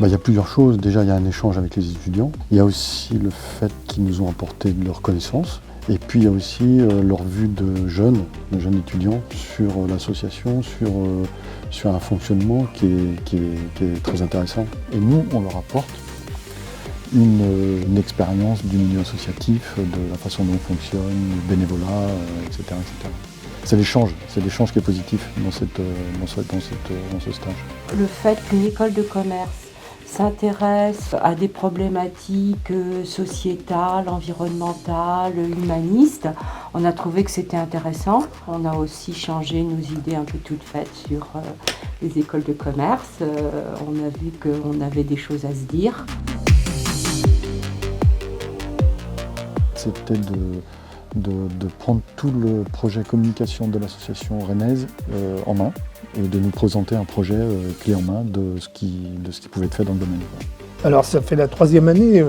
Il y a plusieurs choses. Déjà, il y a un échange avec les étudiants. Il y a aussi le fait qu'ils nous ont apporté de leurs connaissances. Et puis, il y a aussi leur vue de jeunes étudiants sur l'association, sur un fonctionnement qui est très intéressant. Et nous, on leur apporte une expérience du milieu associatif, de la façon dont on fonctionne, du bénévolat, etc., etc. C'est l'échange qui est positif dans ce stage. Le fait qu'une école de commerce s'intéresse à des problématiques sociétales, environnementales, humanistes, on a trouvé que c'était intéressant. On a aussi changé nos idées un peu toutes faites sur les écoles de commerce. On a vu qu'on avait des choses à se dire. C'était de prendre tout le projet communication de l'association rennaise en main et de nous présenter un projet clé en main de ce qui pouvait être fait dans le domaine. Alors ça fait la 3e année.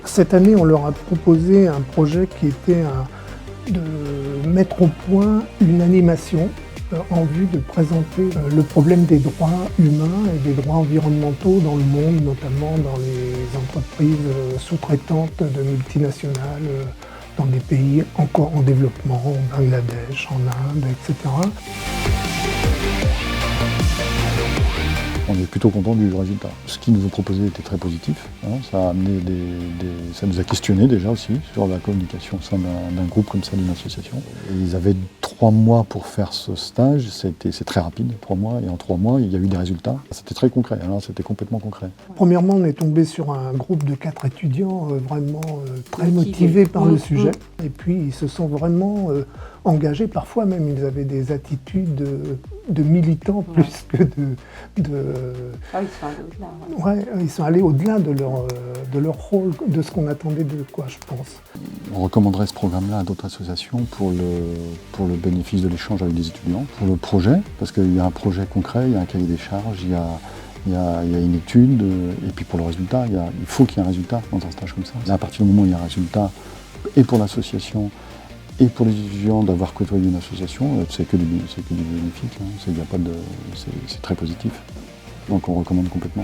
Cette année, on leur a proposé un projet qui était de mettre au point une animation en vue de présenter le problème des droits humains et des droits environnementaux dans le monde, notamment dans les entreprises sous-traitantes de multinationales, dans des pays encore en développement, au Bangladesh, en Inde, etc. On est plutôt content du résultat. Ce qu'ils nous ont proposé était très positif. Ça a amené ça nous a questionné déjà aussi sur la communication au sein d'un groupe comme ça, d'une association. Et ils avaient 3 mois pour faire ce stage. C'est très rapide, 3 mois. Et en 3 mois, il y a eu des résultats. C'était très concret. C'était complètement concret. Premièrement, on est tombé sur un groupe de 4 étudiants vraiment très motivés par le sujet. Et puis, ils se sont vraiment engagés. Parfois même, ils avaient des attitudes de militants plus que Ah, ils sont allés au-delà. Ouais, ils sont allés au-delà de leur rôle, de ce qu'on attendait d'eux, je pense. On recommanderait ce programme-là à d'autres associations pour le bénéfice de l'échange avec des étudiants, pour le projet, parce qu'il y a un projet concret, il y a un cahier des charges, il y a une étude, et puis pour le résultat, il faut qu'il y ait un résultat dans un stage comme ça. Là, à partir du moment où il y a un résultat, et pour l'association, et pour les étudiants d'avoir côtoyé une association, c'est que du bénéfique, c'est très positif. Donc on recommande complètement.